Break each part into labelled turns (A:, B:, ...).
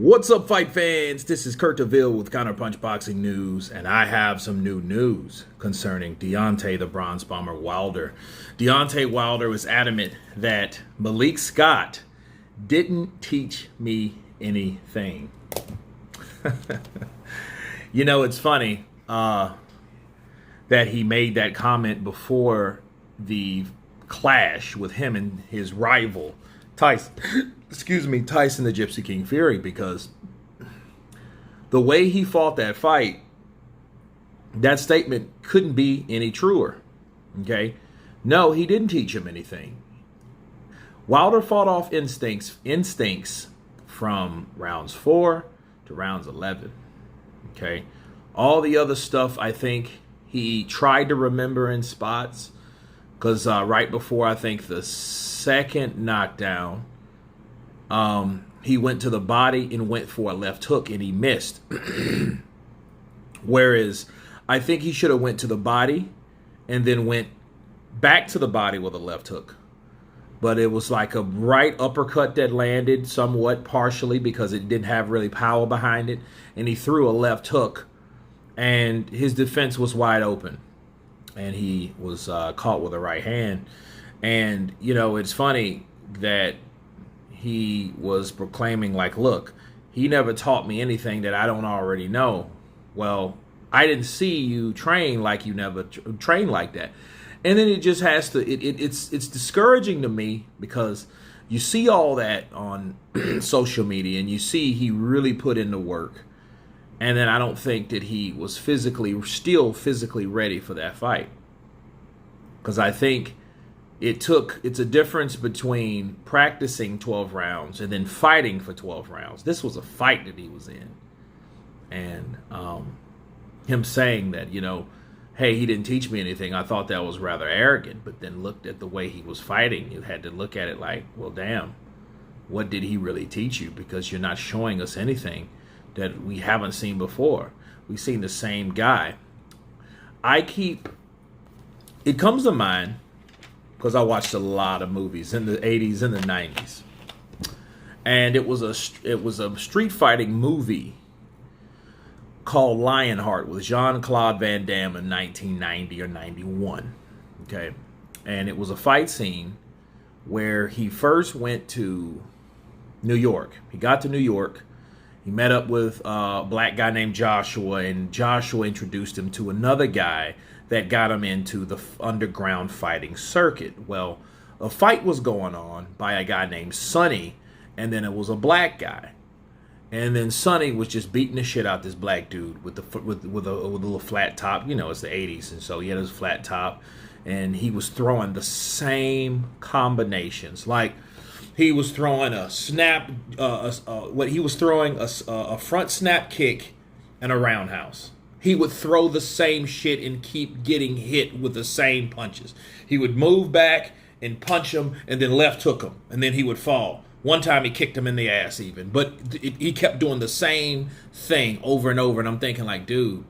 A: What's up, fight fans? This is Kurt DeVille with Counterpunch Boxing News, and I have some new news concerning Deontay the Bronze Bomber Wilder. Deontay Wilder was adamant that Malik Scott didn't teach me anything. You know, it's funny that he made that comment before the clash with him and his rival, Tyson. Tyson the Gypsy King Fury, because the way he fought that fight, that statement couldn't be any truer. Okay? No, he didn't teach him anything. Wilder fought off instincts from rounds 4 to rounds 11. Okay? All the other stuff, I think he tried to remember in spots, because right before, I think, the second knockdown, he went to the body and went for a left hook and he missed. Whereas I think he should have went to the body and then went back to the body with a left hook. But it was like a right uppercut that landed somewhat partially because it didn't have really power behind it. And he threw a left hook and his defense was wide open. And he was caught with a right hand. And, you know, it's funny that he was proclaiming, like, look, he never taught me anything that I don't already know. Well, I didn't see you train like you never trained like that. And then it just has to, it's discouraging to me because you see all that on social media and you see he really put in the work. And then I don't think that he was still physically ready for that fight. Because I think it's a difference between practicing 12 rounds and then fighting for 12 rounds. This was a fight that he was in. And him saying that, you know, hey, he didn't teach me anything, I thought that was rather arrogant. But then looked at the way he was fighting, you had to look at it like, well, damn, what did he really teach you? Because you're not showing us anything that we haven't seen before. We've seen the same guy. It comes to mind because I watched a lot of movies in the 80s and the 90s. And it was a street fighting movie called Lionheart with Jean-Claude Van Damme in 1990 or 91. Okay? And it was a fight scene where he first went to New York. He got to New York. He met up with a black guy named Joshua, and Joshua introduced him to another guy that got him into the underground fighting circuit. Well, a fight was going on by a guy named Sonny, and then it was a black guy. And then Sonny was just beating the shit out this black dude with a little flat top. You know, it's the 80s, and so he had his flat top, and he was throwing the same combinations. Like, he was throwing a snap, he was throwing a front snap kick and a roundhouse. He would throw the same shit and keep getting hit with the same punches. He would move back and punch him and then left hook him, and then he would fall. One time he kicked him in the ass even, but he kept doing the same thing over and over, and I'm thinking like, dude,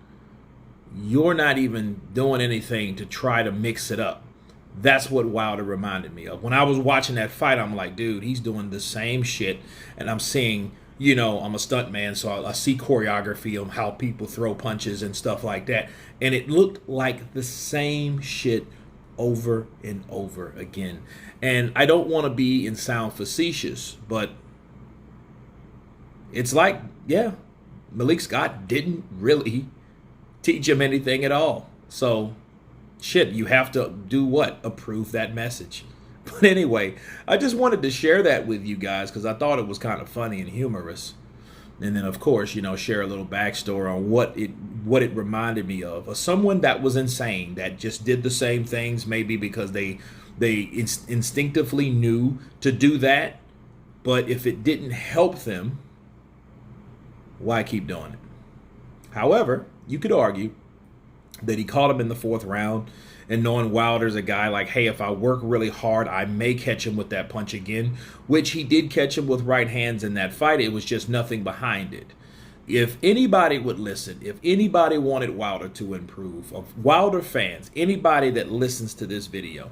A: you're not even doing anything to try to mix it up. That's what Wilder reminded me of. When I was watching that fight, I'm like, dude, he's doing the same shit, and I'm seeing, you know, I'm a stunt man, so I see choreography of how people throw punches and stuff like that. And it looked like the same shit over and over again. And I don't want to be and sound facetious, but it's like, yeah, Malik Scott didn't really teach him anything at all. So, shit, you have to do what? Approve that message. But anyway, I just wanted to share that with you guys because I thought it was kind of funny and humorous. And then, of course, you know, share a little backstory on what it reminded me of someone that was insane, that just did the same things, maybe because they instinctively knew to do that. But if it didn't help them, why keep doing it? However, you could argue that he caught him in the 4th round, and knowing Wilder's a guy like, hey, if I work really hard, I may catch him with that punch again, which he did catch him with right hands in that fight. It was just nothing behind it. If anybody would listen, if anybody wanted Wilder to improve, of Wilder fans, anybody that listens to this video,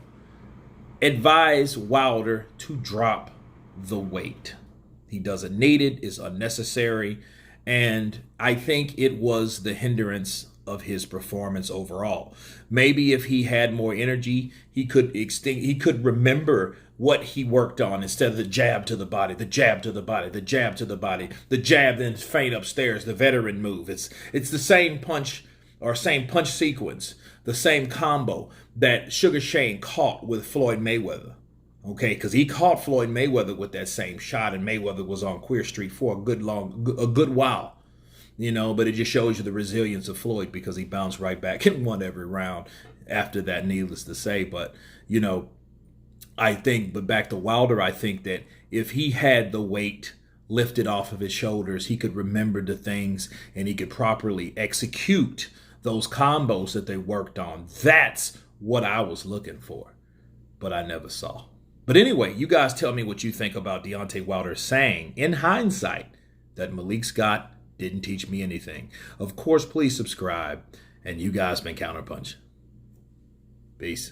A: advise Wilder to drop the weight. He doesn't need it. It's unnecessary. And I think it was the hindrance of his performance overall. Maybe if he had more energy, he could remember what he worked on instead of the jab to the body, the jab to the body, the jab to the body, the jab then feint upstairs, the veteran move. It's the same punch or same punch sequence, the same combo that Sugar Shane caught with Floyd Mayweather. Okay, because he caught Floyd Mayweather with that same shot, and Mayweather was on Queer Street for a good while, But it just shows you the resilience of Floyd because he bounced right back and won every round after that. Needless to say, but but back to Wilder, I think that if he had the weight lifted off of his shoulders, he could remember the things and he could properly execute those combos that they worked on. That's what I was looking for, but I never saw. But anyway, you guys tell me what you think about Deontay Wilder saying, in hindsight, that Malik Scott didn't teach me anything. Of course, please subscribe. And you guys been Counterpunch. Peace.